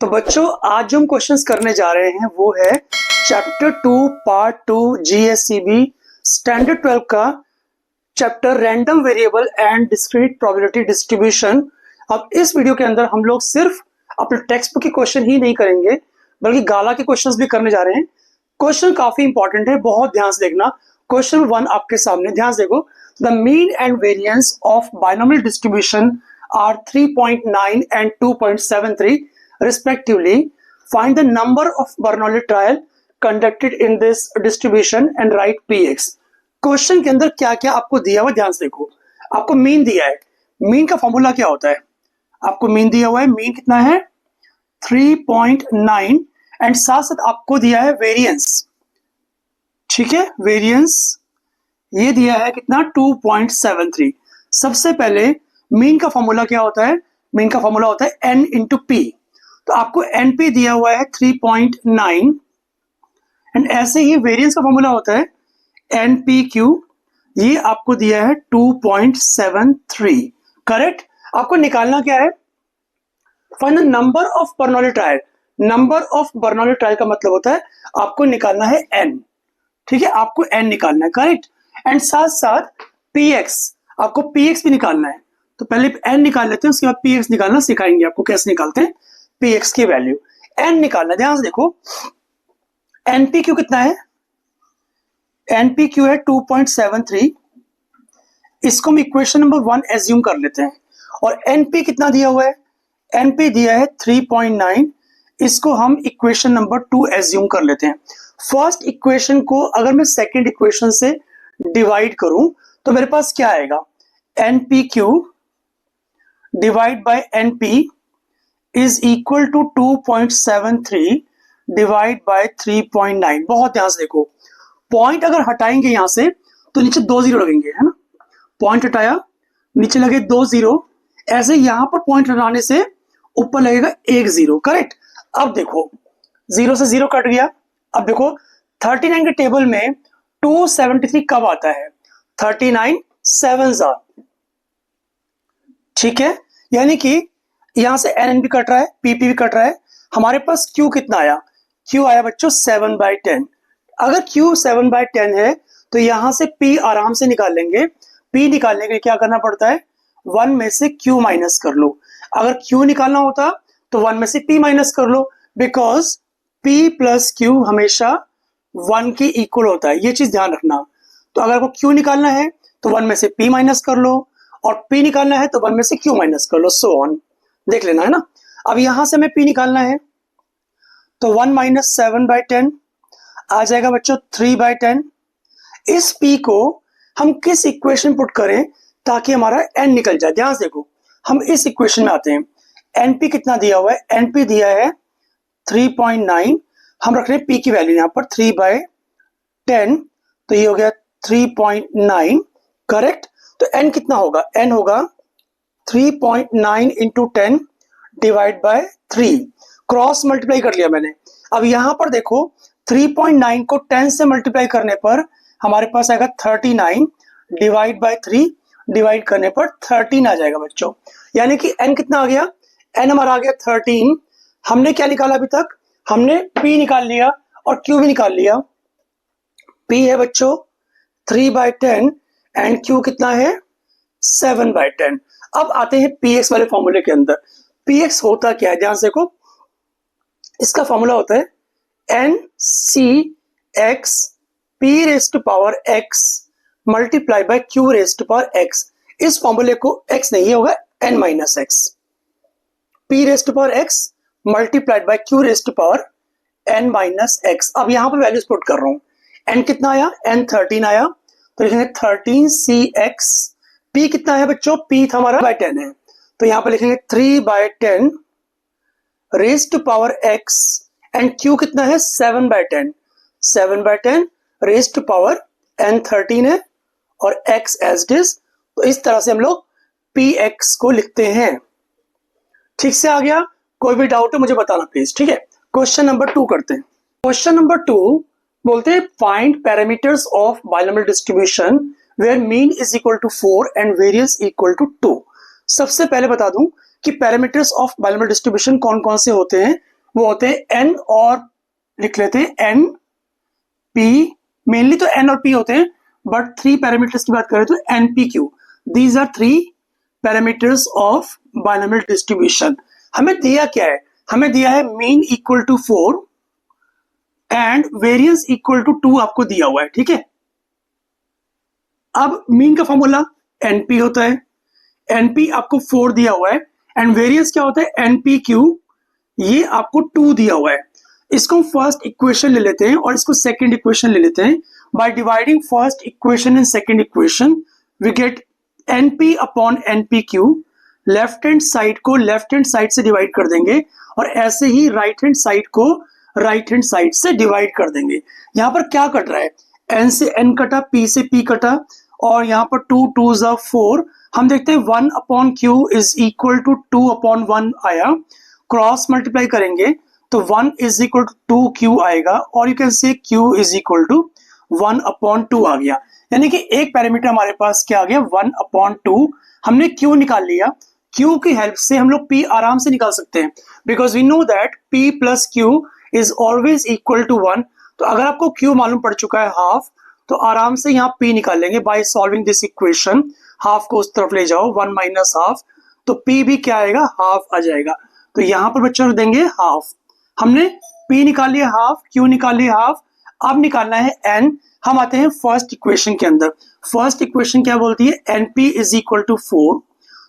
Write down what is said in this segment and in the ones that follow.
तो बच्चों आज जो हम क्वेश्चंस करने जा रहे हैं वो है चैप्टर 2 पार्ट 2 जीएससीबी स्टैंडर्ड 12 का chapter random variable and discrete probability distribution. अब इस वीडियो के अंदर हम लोग सिर्फ अपने टेक्स्ट बुक के क्वेश्चन ही नहीं करेंगे बल्कि गाला के क्वेश्चंस भी करने जा रहे हैं। क्वेश्चन काफी इंपॉर्टेंट है, बहुत ध्यान से देखना। क्वेश्चन 1 आपके सामने, ध्यान से देखो। The mean and variance of binomial distribution are 3.9 and 2.73 respectively. Find the number of Bernoulli trial conducted in this distribution and write px. Question के अंदर क्या क्या आपको दिया हुआ ध्यान से देखो। आपको मीन दिया है, मीन का फॉर्मूला क्या होता है? आपको मीन दिया हुआ है, मीन कितना है 3.9 एंड साथ साथ आपको दिया है वेरिएंस। ठीक है, वेरिएंस ये दिया है कितना 2.73। सबसे पहले मीन का फॉर्मूला क्या होता है? मीन का फॉर्मूला होता है n इंटू पी। तो आपको np दिया हुआ है 3.9 एंड ऐसे ही वेरिएंस का फॉर्मूला होता है npq, ये आपको दिया है 2.73। करेक्ट। आपको निकालना क्या है? Find the number of Bernoulli trial. Number of Bernoulli trial का मतलब होता है आपको निकालना है n। ठीक है, आपको n निकालना है, करेक्ट। एंड साथ साथ px, आपको px भी निकालना है। तो पहले n निकाल लेते हैं, उसके बाद px निकालना सिखाएंगे आपको कैसे निकालते हैं px की वैल्यू। n निकालना, ध्यान से देखो। npq कितना है? npq है 2.73। इसको हम इक्वेशन नंबर 1 एज्यूम कर लेते हैं। और np कितना दिया हुआ है? np दिया है 3.9। इसको हम इक्वेशन नंबर 2 एज्यूम कर लेते हैं। फर्स्ट इक्वेशन को अगर मैं सेकेंड इक्वेशन से डिवाइड करूं तो मेरे पास क्या आएगा? npq divide by np is equal to 2.73 divide by 3.9। बहुत ध्यान से देखो, पॉइंट अगर हटाएंगे यहां से तो नीचे 2 जीरो लगेंगे, है ना। पॉइंट हटाया, नीचे लगे 2 जीरो, ऐसे यहां पर पॉइंट हटाने से ऊपर लगेगा 1 जीरो, करेक्ट। अब देखो 0 से 0 कट गया। अब देखो 39 के टेबल में 273 कब आता है? 39 7s are। ठीक है, यानी कि यहां से एन भी कट रहा है, पीपी भी कट रहा है। हमारे पास क्यू कितना आया? क्यू आया बच्चों 7/10। अगर क्यू 7/10 है तो यहां से पी आराम से निकाल लेंगे। पी निकालने के लिए क्या करना पड़ता है? 1 में से क्यू माइनस कर लो। अगर क्यू निकालना होता तो 1 में से पी माइनस कर लो, बिकॉज पी प्लस क्यू हमेशा 1 के इक्वल होता है, ये चीज ध्यान रखना। तो अगर आपको क्यू निकालना है तो 1 में से पी माइनस कर लो, और p निकालना है तो 1 में से q माइनस कर लो, सो ऑन। देख लेना, है ना। अब यहां से हमें p निकालना है तो 1 माइनस 7/10 आ जाएगा बच्चों 3/10। इस p को हम किस इक्वेशन पुट करें ताकि हमारा n निकल जाए? ध्यान से देखो, हम इस इक्वेशन में आते हैं। np कितना दिया हुआ है? np दिया है 3.9। हम रख रहे हैं p की वैल्यू यहां पर 3/10, तो ये हो गया 3.9, करेक्ट। तो n कितना होगा? n होगा 3.9 into 10 divide by 3। Cross multiply कर लिया मैंने। अब यहां पर देखो 3.9 को 10 से मल्टीप्लाई करने पर हमारे पास आएगा 39 डिवाइड बाय 3, डिवाइड करने पर 13 आ जाएगा बच्चों। यानी कि n कितना आ गया? n हमारा आ गया 13। हमने क्या निकाला अभी तक? हमने p निकाल लिया और q भी निकाल लिया। p है बच्चों 3/10 एंड q कितना है 7/10। अब आते हैं px वाले फॉर्मूले के अंदर। px होता क्या है? ध्यान से देखो, इसका फॉर्मूला होता है ncx p raise to power x multiply by q raise to power x। इस फॉर्मूले को x नहीं होगा n minus x। p raise to power x multiplied by q raise to power n minus x। अब यहां पर values put कर रहा हूं। n कितना आया? n 13 आया, तो लिखेंगे 13cx। p कितना है बच्चों? p था हमारा 10 है, तो यहां पर लिखेंगे 3/10 raise to power x and q कितना है 7/10। 7/10 रेज टू पावर n 13 है और x एज इट इज। तो इस तरह से हम लोग px को लिखते हैं। ठीक से आ गया? कोई भी डाउट है मुझे बताना प्लीज, ठीक है। क्वेश्चन नंबर 2 करते हैं। क्वेश्चन नंबर 2 बोलते हैं find parameters of binomial distribution where mean is equal to 4 and variance equal to 2। सबसे पहले बता दूं कि पैरामीटर्स ऑफ बाइनोमियल डिस्ट्रीब्यूशन कौन कौन से होते हैं। वो होते हैं एन और लिख लेते हैं एन पी, मेनली तो एन और पी होते हैं, बट 3 पैरामीटर्स की बात करें तो N P Q, these are 3 parameters of binomial distribution. हमें दिया क्या है, हमें दिया है mean equal to 4 and variance equal to 2 आपको दिया हुआ है, ठीक है। अब मीन का फॉर्मूला एनपी होता है, एनपी आपको 4 दिया हुआ है एंड वेरियंस क्या होता है एनपी क्यू, ये आपको 2 दिया हुआ है। इसको हम फर्स्ट इक्वेशन ले लेते हैं और इसको सेकंड इक्वेशन ले लेते हैं। By dividing first equation and second equation we get NP upon NP Q. Left hand side को लेफ्ट हैंड साइड से डिवाइड कर देंगे और ऐसे ही राइट हैंड साइड को राइट हैंड साइड से डिवाइड कर देंगे। यहाँ पर क्या कट रहा है, एन से एन कटा, पी से पी कटा और यहाँ पर 2 2s are 4। हम देखते हैं 1 upon Q is equal to 2 upon 1 आया, क्रॉस मल्टीप्लाई करेंगे तो 1 इज इक्वल टू 2 क्यू आएगा और you can say Q is equal to 1 upon 2 आ गया। यानी कि एक पैरामीटर हमारे पास क्या आ गया 1 अपॉन 2। हमने क्यू निकाल लिया, क्यू की हेल्प से हम लोग पी आराम से निकाल सकते हैं because we know that P plus Q is always equal to 1। तो अगर आपको क्यू मालूम पड़ चुका है हाफ, तो आराम से यहाँ पी निकाल लेंगे by solving this equation. Half को उस तरफ ले जाओ, 1 माइनस हाफ, तो पी भी क्या आएगा हाफ आ जाएगा। तो यहाँ पर बच्चों रख देंगे हाफ। हमने पी निकाल लिया हाफ, क्यू निकाल लिया हाफ, अब निकालना है एन। हम आते हैं फर्स्ट इक्वेशन के अंदर। फर्स्ट इक्वेशन क्या बोलती है N P is equal to 4।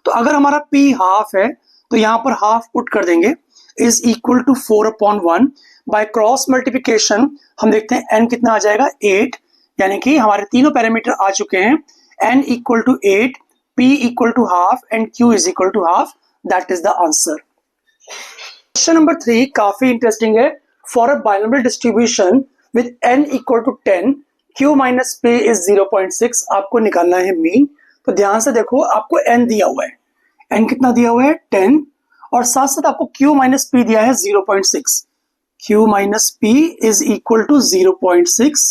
तो अगर हमारा पी हाफ है तो यहाँ पर हाफ पुट कर देंगे is equal to 4 upon 1। By cross multiplication हम देखते हैं एन कितना आ जाएगा 8, यानी कि हमारे तीनों पैरामीटर आ चुके हैं, n equal to 8, p equal to half and q is equal to half. That is the answer. Question number 3 काफी इंटरेस्टिंग है। For a binomial distribution with n equal to 10, q minus p is 0.6, आपको निकालना है mean. तो ध्यान से देखो, आपको n दिया हुआ है, n कितना दिया हुआ है 10, और साथ साथ आपको q माइनस p दिया है 0.6। q minus p is equal to 0.6।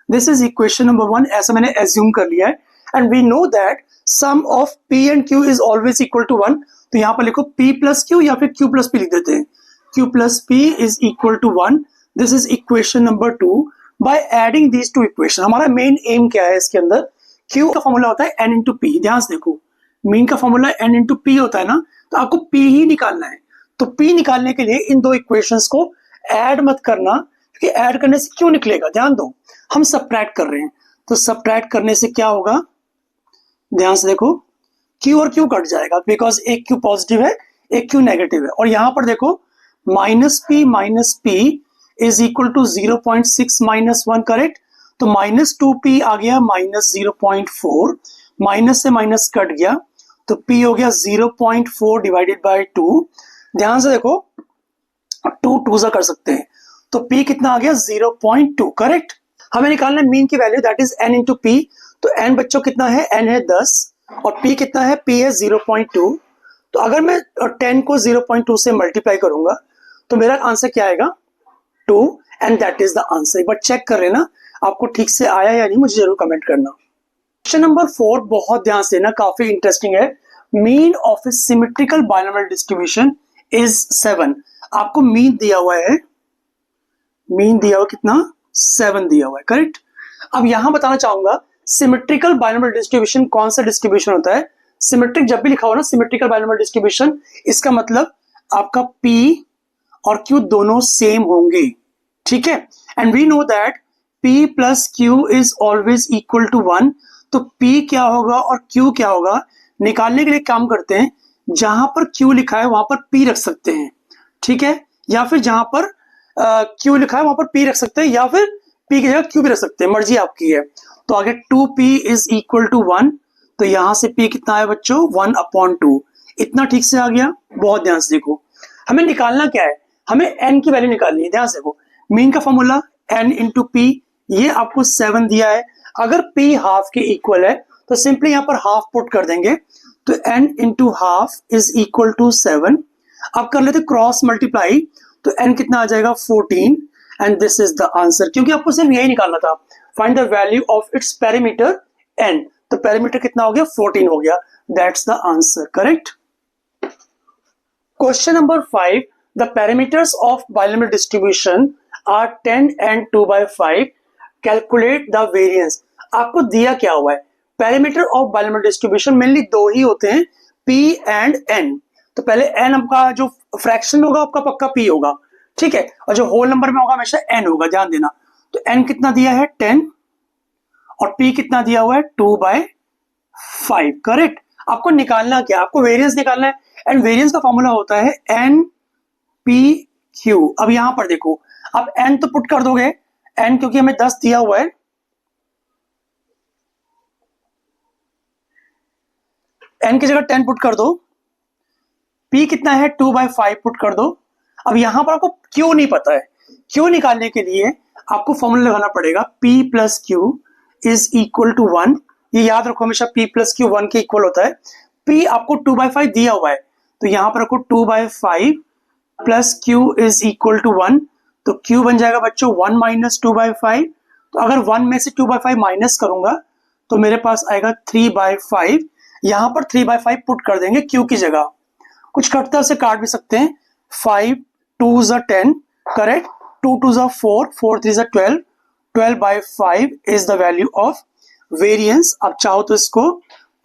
This is equation number 1, ऐसा मैंने एज्यूम कर लिया है। And we know that sum of p and q is always equal to 1। तो यहाँ पर लिखो p प्लस q या फिर q प्लस p लिख देते हैं। q plus p is equal to 1। This is equation number 2। By adding these two equation, हमारा मेन एम क्या है इसके अंदर, q का फॉर्मूला होता है n इंटू पी। ध्यान से देखो, मीन का फॉर्मूला n इंटू पी होता है ना, तो आपको p ही निकालना है। तो p निकालने के लिए इन दो इक्वेशंस को ऐड मत करना, क्योंकि ऐड करने से क्यों निकलेगा, ध्यान दो, हम सबट्रैक्ट कर रहे हैं। तो सबट्रैक्ट करने से क्या होगा, ध्यान से देखो, q और q कट जाएगा बिकॉज एक q पॉजिटिव है एक q नेगेटिव है। और यहां पर देखो minus p is equal to 0.6 minus 1, correct. तो माइनस 2p आ गया माइनस 0.4, माइनस से माइनस कट गया तो p हो गया 0.4 डिवाइडेड बाय 2। ध्यान से देखो 2 2 सा कर सकते हैं, तो p कितना आ गया 0.2, करेक्ट। हमें निकालना है मीन की value, that is n into P. तो n बच्चों कितना है, n है 10 और p कितना है, p है 0.2। तो अगर मैं 10 को 0.2 से मल्टीप्लाई करूंगा तो मेरा आंसर क्या आएगा 2, and that is the answer. एक बार चेक कर लेना आपको ठीक से आया या नहीं, मुझे जरूर कमेंट करना। क्वेश्चन नंबर 4 बहुत ध्यान से ना, काफी इंटरेस्टिंग है। Mean of A symmetrical binomial distribution is 7। आपको मीन दिया हुआ है, मीन दिया हुआ कितना 7 दिया हुआ है, करेक्ट। अब यहां बताना चाहूंगा सिमेट्रिकल बाइनोमियल डिस्ट्रीब्यूशन कौन सा डिस्ट्रीब्यूशन होता है। सिमेट्रिक जब भी लिखा हो ना सिमेट्रिकल बाइनोमियल डिस्ट्रीब्यूशन, इसका मतलब आपका p और q दोनों सेम होंगे, ठीक है। And we know that p plus q is always equal to 1। तो p क्या होगा और q क्या होगा, निकालने के लिए काम करते हैं, जहां पर q लिखा है वहां पर p रख सकते हैं, ठीक है, या फिर जहां पर q लिखा है वहां पर p रख सकते हैं, या फिर p की जगह q भी रख सकते हैं, मर्जी आपकी है। तो आगे 2p इज इक्वल टू 1, तो यहां से p कितना है बच्चों 1 अपॉन 2। इतना ठीक से आ गया, बहुत ध्यान से देखो। हमें निकालना क्या है, हमें n की वैल्यू निकालनी है। ध्यान से देखो, मीन का फॉर्मूला n इंटू पी, ये आपको 7 दिया है। अगर p हाफ के इक्वल है तो सिंपली यहाँ पर हाफ पुट कर देंगे, तो n into half is equal to 7। अब कर लेते क्रॉस मल्टीप्लाई, तो n कितना आ जाएगा 14, and this is the answer. क्योंकि आपको सिर्फ यही निकालना था, find the value of its parameter n। तो पैरामीटर कितना हो गया 14 हो गया, that's the answer, correct. Question number 5, the parameters of binomial distribution are 10 and 2/5, calculate the variance. आपको दिया क्या हुआ है, parameter of binomial distribution mainly दो ही होते हैं, p एंड n। तो पहले n आपका जो फ्रैक्शन होगा आपका पक्का p होगा, ठीक है, और जो होल नंबर में होगा हमेशा n होगा, ध्यान देना। तो n कितना दिया है 10 और p कितना दिया हुआ है 2/5, करेक्ट। आपको निकालना क्या, आपको वेरिएंस निकालना है, एंड वेरिएंस का फॉर्मूला होता है n p q। अब यहां पर देखो, अब n तो पुट कर दोगे, n क्योंकि हमें 10 दिया हुआ है, n की जगह 10 पुट कर दो, p कितना है 2/5 पुट कर दो। अब यहां पर आपको q नहीं पता है, q निकालने के लिए आपको फॉर्मूला लगाना पड़ेगा, p plus Q is equal to 1। ये याद रखो हमेशा p प्लस क्यू 1 के इक्वल होता है। p आपको 2/5 दिया हुआ है, तो यहां पर रखो 2/5 plus q is equal to 1। तो q बन जाएगा बच्चों 1 माइनस 2/5। तो अगर 1 में से 2/5 माइनस करूंगा तो मेरे पास आएगा 3/5। यहां पर 3/5 पुट कर देंगे q की जगह, कुछ कटता से काट भी सकते हैं। 5 2 ज़ा 10, करेक्ट, 2 2 ज़ा 4, 4 3 ज़ा 12, 12/5 is the value of variance. आप चाहो तो इसको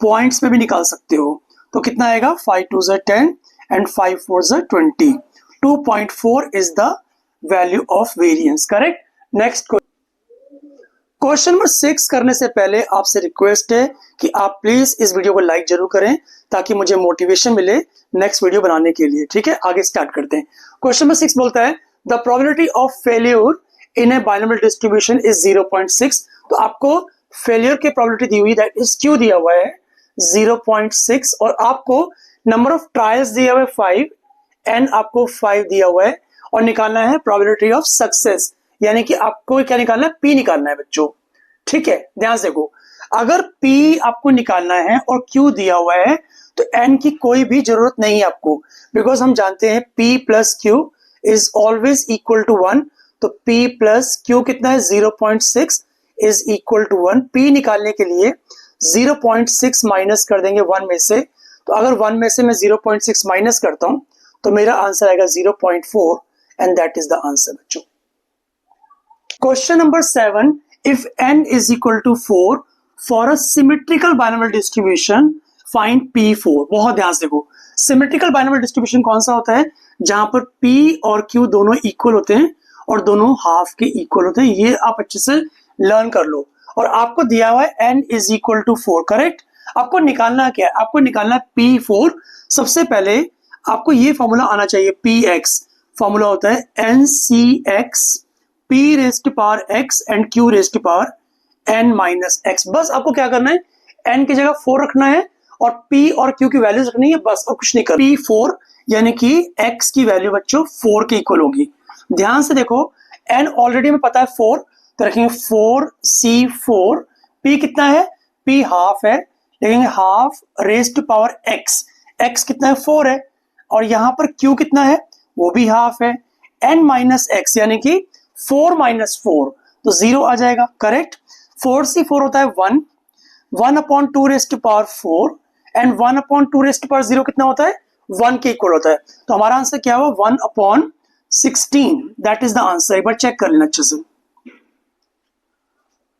पॉइंट्स में भी निकाल सकते हो। तो कितना आएगा 5 2 ज़ा 10 एंड 5 4 ज़ा 20, 2.4 is the value of variance, correct. Next question number 6 करने से पहले आपसे रिक्वेस्ट है कि आप प्लीज इस वीडियो को लाइक जरूर करें ताकि मुझे मोटिवेशन मिले नेक्स्ट वीडियो बनाने के लिए, ठीक है। आगे स्टार्ट करते हैं। क्वेश्चन नंबर 6 बोलता है the probability of failure in A binomial distribution is 0.6। तो आपको फेलियर की प्रोबेबिलिटी दी हुई, दैट इज क्यू दिया हुआ है 0.6, और आपको नंबर ऑफ ट्रायल्स दिया हुआ है 5, एन आपको 5 दिया हुआ है, और निकालना है प्रोबेबिलिटी ऑफ सक्सेस, यानी कि आपको क्या निकालना है, पी निकालना है बच्चों, ठीक है। ध्यान से देखो, अगर पी आपको निकालना है और क्यू दिया हुआ है तो एन की कोई भी जरूरत नहीं है आपको, बिकॉज हम जानते हैं P plus Q is always equal to 1। तो पी प्लस क्यू कितना है 0.6 इज इक्वल टू 1। पी निकालने के लिए 0.6 माइनस कर देंगे 1 में से। तो अगर 1 में से मैं 0.6 माइनस करता हूं तो मेरा आंसर आएगा 0.4, and that is the answer बच्चों। Question number 7, if n is equal to 4 for a symmetrical binomial distribution find p4। बहुत ध्यान से देखो, symmetrical binomial distribution कौन सा होता है, जहां पर p और q दोनों इक्वल होते हैं और दोनों हाफ के इक्वल होते हैं। ये आप अच्छे से लर्न कर लो। और आपको दिया हुआ है n is equal to 4, correct. आपको निकालना क्या है, आपको निकालना है p4। सबसे पहले आपको ये फॉर्मूला आना चाहिए, px फॉर्मूला होता है ncx p raise to power x and q raise to power n minus x। बस आपको क्या करना है, n की जगह 4 रखना है और p और q की वैल्यूज रखनी है, बस, और कुछ नहीं करना। p4 यानी कि x की वैल्यू बच्चों 4 के इक्वल होगी। ध्यान से देखो, n ऑलरेडी हमें पता है 4, तो रखेंगे 4c4। p कितना है, p हाफ है, लिखेंगे half raise to power x, x कितना है 4 है, और यहां पर q कितना है, वो भी हाफ है, n माइनस x यानी कि 4 माइनस 4, तो 0 आ जाएगा, करेक्ट। 4c4 होता है 1, 1/2 raise to power 4, and 1/2 raise to power 0 कितना होता है, 1 के इक्वल होता है। तो हमारा आंसर क्या हुआ 1/16, दैट इज द आंसर। एक बार चेक कर लेना अच्छे से।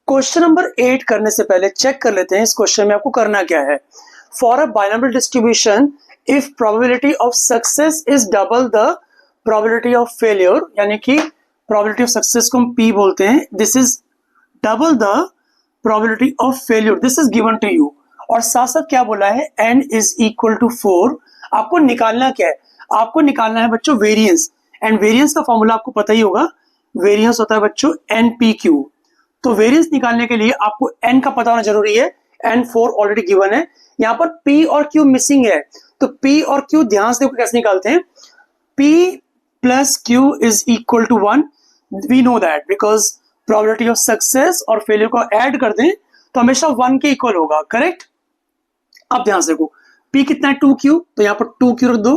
क्वेश्चन नंबर 8 करने से पहले चेक कर लेते हैं इस क्वेश्चन में आपको करना क्या है। For a binomial distribution if probability of success is double the probability of failure, यानी कि प्रोबेबिलिटी ऑफ सक्सेस को हम P बोलते हैं, this is double the probability of failure, this is given to you. और साथ साथ क्या बोला है, n इज इक्वल टू 4। आपको निकालना क्या है, आपको निकालना है बच्चों वेरिएंस, एंड वेरिएंस का फॉर्मूला आपको पता ही होगा, वेरिएंस होता है बच्चों NPQ। तो वेरिएंस निकालने के लिए आपको n का पता होना जरूरी है, n4 ऑलरेडी गिवन है, यहाँ पर P और Q मिसिंग है। तो P और Q ध्यान से देखो कैसे निकालते हैं, P plus Q is equal to 1। We know that because probability of success और फेलियर को ऐड कर दें तो हमेशा 1 के इक्वल होगा, करेक्ट। अब ध्यान से देखो, P कितना है 2Q, तो यहाँ पर 2Q रख दो,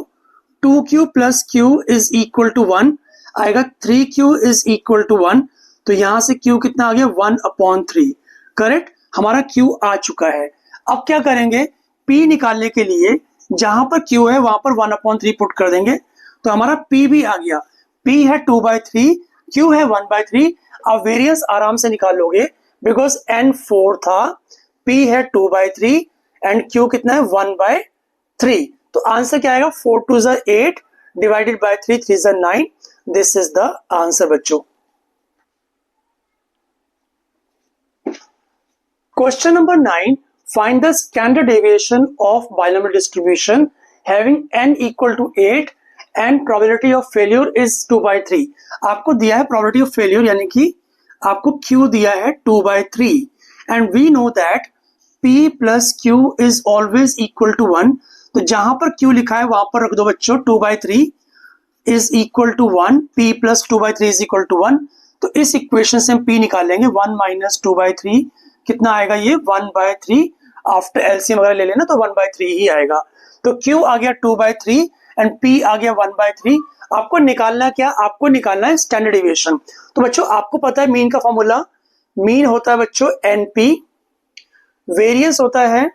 2Q plus Q is equal to 1 आएगा, 3Q इज इक्वल टू 1। तो यहां से Q कितना आ गया 1/3, करेक्ट। हमारा Q आ चुका है। अब क्या करेंगे, P निकालने के लिए जहां पर Q है वहां पर 1/3 पुट कर देंगे, तो हमारा P भी आ गया, P है 2/3, Q है 1/3। अब वेरिएंस आराम से निकाल लोगे बिकॉज N 4 था, P है 2/3 एंड Q कितना है 1/3। तो आंसर क्या आएगा, 4 2 ज़ा 8 डिवाइडेड बाय 3 3 ज़ा 9। दिस इज द आंसर बच्चों। Question number 9. Find the standard deviation of binomial distribution having n equal to 8 and probability of failure is 2/3. आपको दिया है probability of failure यानी कि आपको Q दिया है 2/3 and we know that P plus Q is always equal to 1. तो जहां पर Q लिखा है वहां पर रख दो बच्चों 2/3 is equal to 1, P plus 2/3 is equal to 1. तो इस इक्वेशन से हम P निकालेंगे, 1 minus 2/3 कितना आएगा, ये 1/3। आफ्टर एलसीएम वगैरह ले लेना तो 1/3 ही आएगा। तो Q आ गया 2/3 एंड P आ गया 1/3। आपको निकालना क्या, आपको निकालना है स्टैंडर्ड डेविएशन। तो बच्चों आपको पता है मीन का फॉर्मूला, मीन होता है बच्चों NP, वेरिएंस होता है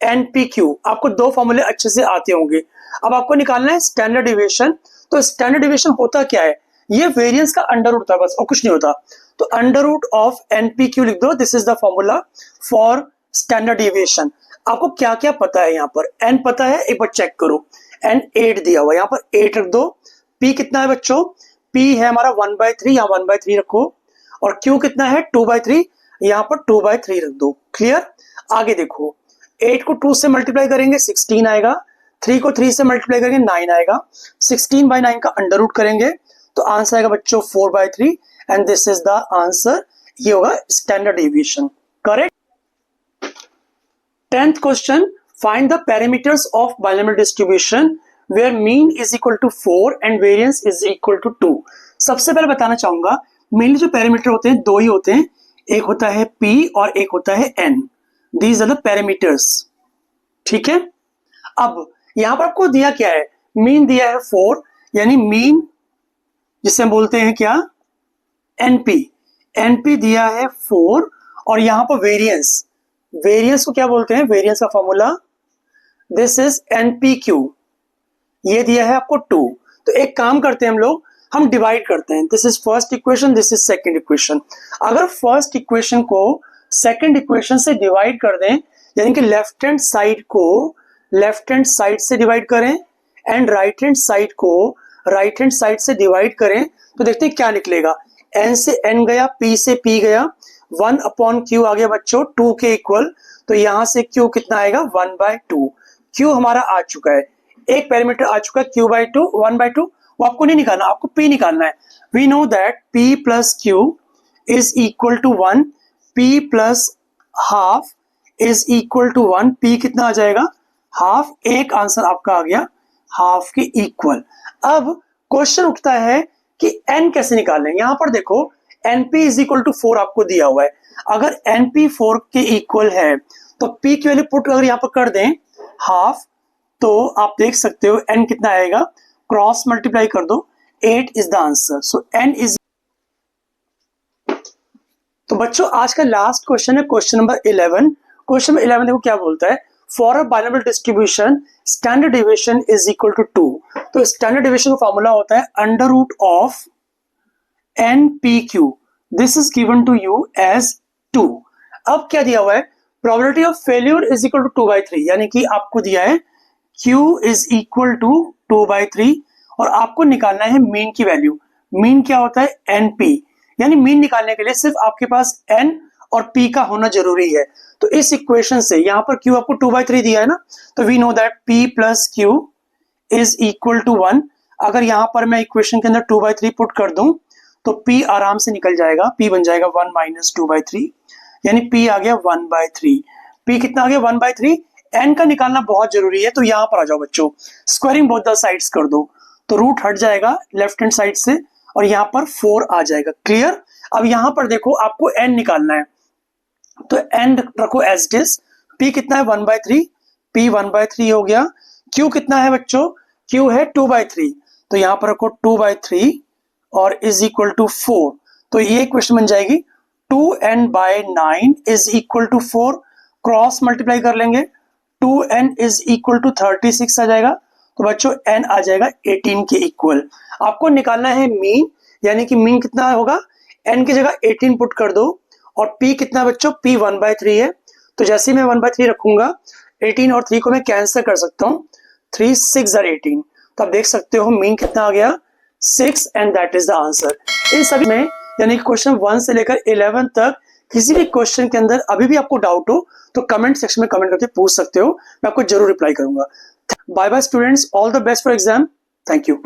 NPQ। आपको दो फॉर्मूले अच्छे से आते होंगे। अब आपको निकालना है स्टैंडर्ड डेविएशन। तो स्टैंडर्ड डेविएशन होता क्या है, ये वेरिएंस का अंडर रूट होता है बस और कुछ नहीं होता। तो अंडर रूट ऑफ NPQ लिख दो, this is the formula for standard deviation. आपको क्या क्या पता है, यहाँ पर n पता है, एक बार चेक करो, n 8 दिया हुआ, यहाँ पर 8 रख दो। P कितना है बच्चों, P है हमारा 1/3, यहाँ 1/3 रखो, और Q कितना है 2/3, यहाँ पर 2/3 रख दो। क्लियर। आगे देखो, 8 को 2 से मल्टीप्लाई करेंगे 16 आएगा, 3 को 3 से मल्टीप्लाई करेंगे 9 आएगा, 16/9 का अंडर रूट करेंगे तो आंसर आएगा बच्चों 4/3 and this is the answer. ये होगा standard deviation. Correct. 10th question, find the parameters of binomial distribution where mean is equal to 4 and variance is equal to 2। सबसे पहले बताना चाहूंगा मेनली जो पैरामीटर होते हैं दो ही होते हैं, एक होता है P और एक होता है N। These are the parameters. ठीक है। अब यहां पर आपको दिया क्या है, मीन दिया है 4, यानी मीन जिसे हम बोलते हैं क्या, NP दिया है 4, और यहां पर वेरिएंस, वेरिएंस को क्या बोलते हैं, वेरिएंस का फॉर्मूला दिस इज NPQ, ये दिया है आपको 2। तो एक काम करते हैं हम डिवाइड करते हैं, this is first equation, this is second equation. अगर फर्स्ट इक्वेशन को सेकंड इक्वेशन से डिवाइड कर दें, यानी कि लेफ्ट हैंड साइड को लेफ्ट हैंड साइड से डिवाइड करें एंड राइट हैंड साइड को राइट हैंड साइड से डिवाइड करें, तो देखते हैं क्या निकलेगा। N से N गया, P से P गया, 1/Q आ गया बच्चों 2 के इक्वल। तो यहां से Q कितना आएगा 1/2। Q हमारा आ चुका है, एक पैरामीटर आ चुका है Q/2 1/2। वो आपको नहीं निकालना, आपको P निकालना है। We know that P plus Q is equal to 1, P plus half is equal to 1। P कितना आ जाएगा, हाफ। एक आंसर आपका आ गया हाफ के इक्वल। अब क्वेश्चन उठता है कि n कैसे निकालें। यहां पर देखो NP इज इक्वल टू 4 आपको दिया हुआ है, अगर NP 4 के इक्वल है तो P की वैल्यू पुट अगर यहां पर कर दें हाफ, तो आप देख सकते हो n कितना आएगा, क्रॉस मल्टीप्लाई कर दो, 8 is the answer. So n is. तो बच्चों आज का लास्ट क्वेश्चन है क्वेश्चन नंबर 11। क्वेश्चन नंबर 11 देखो क्या बोलता है, for a binomial distribution standard deviation is equal to 2। तो स्टैंडर्ड डेविएशन का फॉर्मूला होता है under root of NPQ, this is given to you as 2। अब क्या दिया हुआ है, probability of failure is equal to 2/3, यानी कि आपको दिया है Q इज इक्वल टू 2/3 और आपको निकालना है मीन की वैल्यू। मीन क्या होता है NP, यानी मीन निकालने के लिए सिर्फ आपके पास N और P का होना जरूरी है। तो इस इक्वेशन से यहाँ पर Q आपको 2/3 दिया है ना, तो we know that P plus Q is equal to 1। अगर यहाँ पर मैं इक्वेशन के अंदर 2/3 पुट कर दूं तो P आराम से निकल जाएगा, P बन जाएगा 1 minus 2/3, यानी P आ गया 1/3। P कितना आ गया 1/3। N का निकालना बहुत जरूरी है, तो यहाँ पर आ जाओ बच्चों, स्क्वायरिंग बोथ द साइड्स कर दो, तो रूट हट जाएगा लेफ्ट हैंड साइड से और यहाँ पर 4 आ जाएगा। क्लियर। अब यहाँ पर देखो आपको N निकालना है, तो N रखो एज इट इज। P कितना है 1/3, P 1/3 हो गया। Q कितना है बच्चों, Q है 2/3, तो यहाँ पर रखो 2/3 और इज इक्वल टू 4। तो ये क्वेश्चन बन जाएगी 2n/9 is equal to 4। Cross multiply कर लेंगे, 2n इज इक्वल टू 36 आ जाएगा, तो बच्चों n आ जाएगा 18 के इक्वल। आपको निकालना है मीन, यानी कि मीन कितना होगा, n की जगह 18 पुट कर दो और p कितना बच्चों, p 1/3 है। तो जैसे ही मैं 1/3 रखूंगा 18 और 3 को मैं कैंसिल कर सकता हूँ, 3 6 are 18। तो आप देख सकते हो मीन कितना आ गया 6 and that is the answer. इन सभी में यानी कि क्वेश्चन 1 से लेकर 11 तक किसी भी क्वेश्चन के अंदर अभी भी आपको डाउट हो तो कमेंट सेक्शन में कमेंट करके पूछ सकते हो, मैं आपको जरूर रिप्लाई करूंगा। Bye bye students, all the best for exam. Thank you.